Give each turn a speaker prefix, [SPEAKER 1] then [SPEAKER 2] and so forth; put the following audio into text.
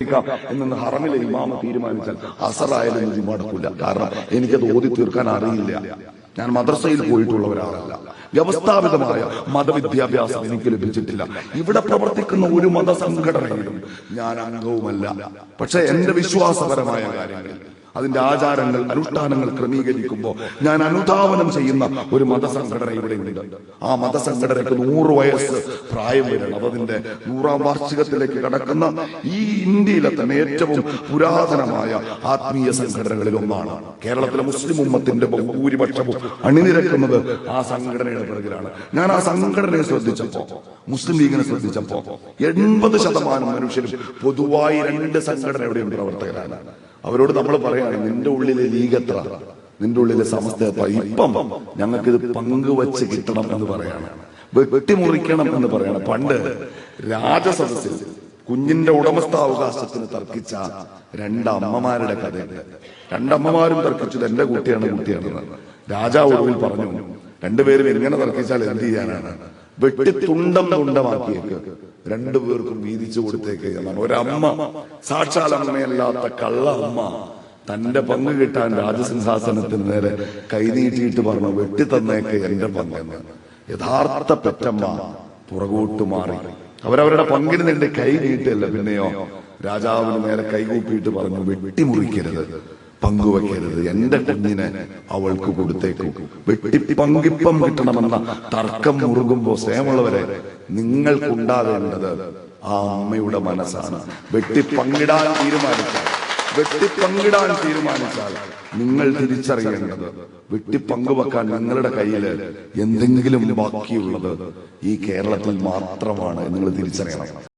[SPEAKER 1] എന്ന് ഹറമിലെ ഇമാമ തീരുമാനിച്ചാൽ അസറായാലും ഇത് മടക്കില്ല. കാരണം എനിക്കത് ഓതി തീർക്കാൻ അറിയില്ല. ഞാൻ മദ്രസയിൽ പോയിട്ടുള്ള ഒരാളല്ല. വ്യവസ്ഥാപിതമായ മതവിദ്യാഭ്യാസം എനിക്ക് ലഭിച്ചിട്ടില്ല. ഇവിടെ പ്രവർത്തിക്കുന്ന ഒരു മതസംഘടനയിലും ഞാൻ അംഗവുമല്ല. പക്ഷെ എന്റെ വിശ്വാസപരമായ കാര്യങ്ങളിൽ അതിന്റെ ആചാരങ്ങൾ അനുഷ്ഠാനങ്ങൾ ക്രമീകരിക്കുമ്പോൾ ഞാൻ അനുധാവനം ചെയ്യുന്ന ഒരു മതസംഘടന ഇവിടെയുണ്ട്. ആ മതസംഘടനയ്ക്ക് 100 വയസ്സ് പ്രായം വരണം. അതിന്റെ 100ാം വാർഷികത്തിലേക്ക് കടക്കുന്ന ഈ ഇന്ത്യയിലെ തന്നെ ഏറ്റവും പുരാതനമായ ആത്മീയ സംഘടനകളിൽ ഒന്നാണ്. കേരളത്തിലെ മുസ്ലിം ഉമ്മത്തിന്റെ ഭൂരിപക്ഷവും അണിനിരക്കുന്നത് ആ സംഘടനയുടെ പിറകിലാണ്. ഞാൻ ആ സംഘടനയെ ശ്രദ്ധിച്ചപ്പോ, മുസ്ലിം ലീഗിനെ ശ്രദ്ധിച്ചപ്പോ 80% മനുഷ്യരും പൊതുവായി 2 സംഘടനയുടെയും പ്രവർത്തകരാണ്. അവരോട് നമ്മൾ പറയാണ്, നിന്റെ ഉള്ളിലെ ലീഗ് എത്ര, നിന്റെ ഉള്ളിലെ സമസ്ത എത്ര, ഇപ്പം ഞങ്ങൾക്കിത് പങ്കുവച്ച് കിട്ടണം എന്ന് പറയാണ്, വെട്ടിമുറിക്കണം എന്ന് പറയണം. പണ്ട് രാജസദസ്സിൽ കുഞ്ഞിന്റെ ഉടമസ്ഥാവകാശത്തിന് തർക്കിച്ച 2 അമ്മമാരുടെ കഥയുണ്ട്. 2 അമ്മമാരും തർക്കിച്ചത് എന്റെ കുട്ടിയാണെന്ന്. രാജാവ് ഒടുവിൽ പറഞ്ഞു, 2 പേരും എങ്ങനെ തർക്കിച്ചാൽ എന്ത് ചെയ്യാനാണ്, വെട്ടി തുണ്ടമാക്കിയേക്ക്, 2 പേർക്കും വീതിച്ചു കൊടുത്തേക്ക് എന്നാണ്. ഒരമ്മ, സാക്ഷാൽ അമ്മയല്ലാത്ത കള്ള അമ്മ, തന്റെ പങ്ക് കിട്ടാൻ രാജസിംഹാസനത്തിന് നേരെ കൈനീട്ടിയിട്ട് പറഞ്ഞു, വെട്ടി തന്നേക്ക് എന്റെ പങ്കെന്ന്. യഥാർത്ഥ പെറ്റമ്മ പുറകോട്ട് മാറി. അവരവരുടെ പങ്കിന് വേണ്ടി കൈ നീട്ടല്ല, പിന്നെയോ രാജാവിന് നേരെ കൈകൂപ്പിയിട്ട് പറഞ്ഞു, വെട്ടിമുറിക്കരുത്, പങ്കുവെക്കരുത്, എന്റെ കുഞ്ഞിനെ അവൾക്ക് കൊടുത്തേക്കും. പങ്കിപ്പം കിട്ടണമെന്ന തർക്കം മുറുകുമ്പോ സ്നേഹമുള്ളവരെ, നിങ്ങൾക്കുണ്ടാവേണ്ടത് ആ അമ്മയുടെ മനസ്സാണ്. വെട്ടിപ്പങ്കിടാൻ തീരുമാനിച്ചാൽ നിങ്ങൾ തിരിച്ചറിയേണ്ടത്, വെട്ടിപ്പങ്കുവെക്കാൻ നിങ്ങളുടെ കയ്യിൽ എന്തെങ്കിലും ബാക്കിയുള്ളത് ഈ കേരളത്തിൽ മാത്രമാണ് നിങ്ങൾ തിരിച്ചറിയണം.